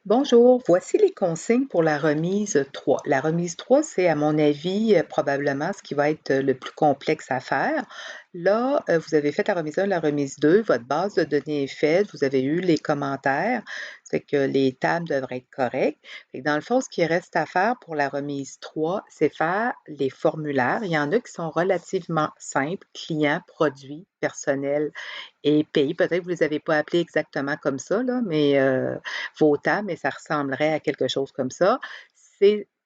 Bonjour, voici les consignes pour la remise 3. La remise 3, c'est à mon avis, probablement ce qui va être le plus complexe à faire. Là, vous avez fait la remise 1, la remise 2, votre base de données est faite, vous avez eu les commentaires, fait que les tables devraient être correctes. Fait que dans le fond, ce qui reste à faire pour la remise 3, c'est faire les formulaires. Il y en a qui sont relativement simples, clients, produits, personnel et pays. Peut-être que vous ne les avez pas appelés exactement comme ça, là, mais votable, mais ça ressemblerait à quelque chose comme ça.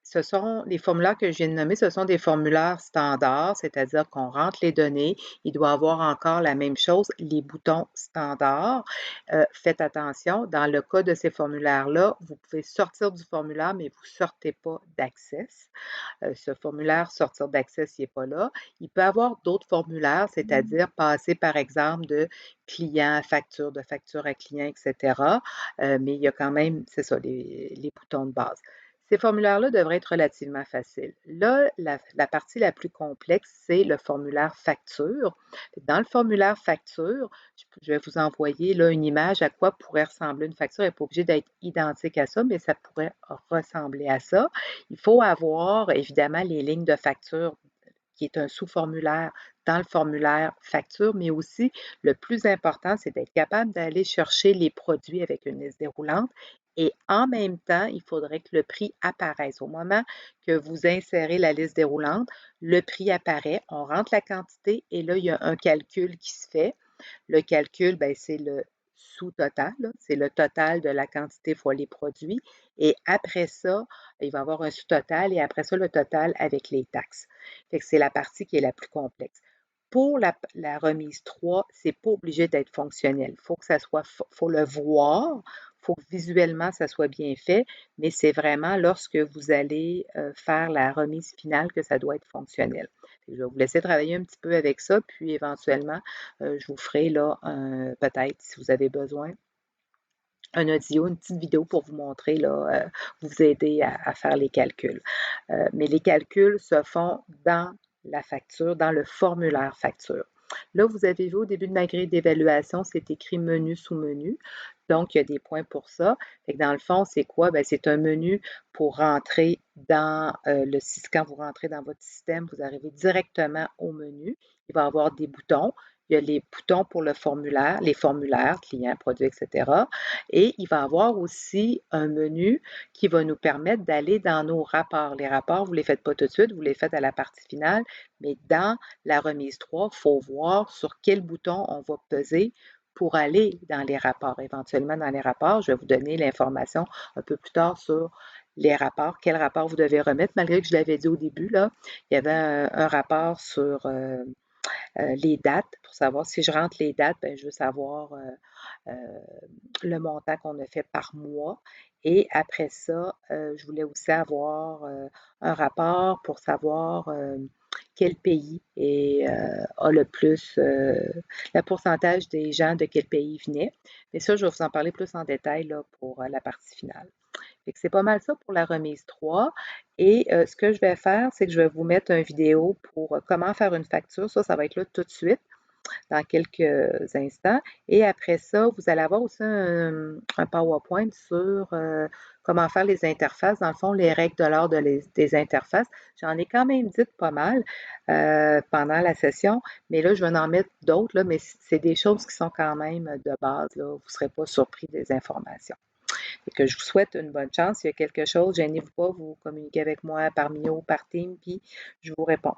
Ce sont les formulaires que je viens de nommer, ce sont des formulaires standards, c'est-à-dire qu'on rentre les données. Il doit avoir encore la même chose, les boutons standards. Faites attention, dans le cas de ces formulaires-là, vous pouvez sortir du formulaire, mais vous ne sortez pas d'Access. Ce formulaire sortir d'Access, il n'est pas là. Il peut y avoir d'autres formulaires, c'est-à-dire passer, par exemple, de client à facture, de facture à client, etc. Mais il y a quand même, c'est ça, les boutons de base. Ces formulaires-là devraient être relativement faciles. Là, la partie la plus complexe, c'est le formulaire facture. Dans le formulaire facture, je vais vous envoyer là, une image à quoi pourrait ressembler une facture. Elle n'est pas obligée d'être identique à ça, mais ça pourrait ressembler à ça. Il faut avoir évidemment les lignes de facture qui est un sous-formulaire dans le formulaire facture, mais aussi le plus important, c'est d'être capable d'aller chercher les produits avec une liste déroulante et en même temps, il faudrait que le prix apparaisse. Au moment que vous insérez la liste déroulante, le prix apparaît, on rentre la quantité et là, il y a un calcul qui se fait. Le calcul, ben, c'est le sous-total, c'est le total de la quantité fois les produits. Et après ça, il va y avoir un sous-total et après ça, le total avec les taxes. Fait que c'est la partie qui est la plus complexe. Pour la remise 3, c'est pas obligé d'être fonctionnel. Il faut que ça soit, faut le voir, il faut que visuellement ça soit bien fait, mais c'est vraiment lorsque vous allez faire la remise finale que ça doit être fonctionnel. Je vais vous laisser travailler un petit peu avec ça, puis éventuellement, je vous ferai là peut-être, si vous avez besoin, un audio, une petite vidéo pour vous montrer, là, vous aider à faire les calculs. Mais les calculs se font dans la facture, dans le formulaire facture. Là, vous avez vu au début de ma grille d'évaluation, c'est écrit menu sous menu. Donc, il y a des points pour ça. Fait que dans le fond, c'est quoi? Bien, c'est un menu pour rentrer dans le système. Quand vous rentrez dans votre système, vous arrivez directement au menu. Il va y avoir des boutons. Il y a les boutons pour le formulaire, les formulaires, clients, produits, etc. Et il va y avoir aussi un menu qui va nous permettre d'aller dans nos rapports. Les rapports, vous ne les faites pas tout de suite, vous les faites à la partie finale, mais dans la remise 3, il faut voir sur quel bouton on va peser pour aller dans les rapports. Éventuellement, dans les rapports, je vais vous donner l'information un peu plus tard sur les rapports, quel rapport vous devez remettre, malgré que je l'avais dit au début, là, il y avait un rapport sur les dates, pour savoir si je rentre les dates, bien, je veux savoir le montant qu'on a fait par mois. Et après ça, je voulais aussi avoir un rapport pour savoir quel pays a le plus, le pourcentage des gens de quel pays venaient. Mais ça, je vais vous en parler plus en détail là, pour la partie finale. Fait que c'est pas mal ça pour la remise 3. Et ce que je vais faire, c'est que je vais vous mettre une vidéo pour comment faire une facture. Ça va être là tout de suite dans quelques instants. Et après ça, vous allez avoir aussi un PowerPoint sur comment faire les interfaces, dans le fond, les règles de l'art des interfaces. J'en ai quand même dit pas mal pendant la session, mais là, je vais en mettre d'autres, là, mais c'est des choses qui sont quand même de base. Là. Vous ne serez pas surpris des informations. Et que je vous souhaite une bonne chance. S'il y a quelque chose, gênez-vous pas, vous communiquez avec moi par Mio, par Team, puis je vous réponds.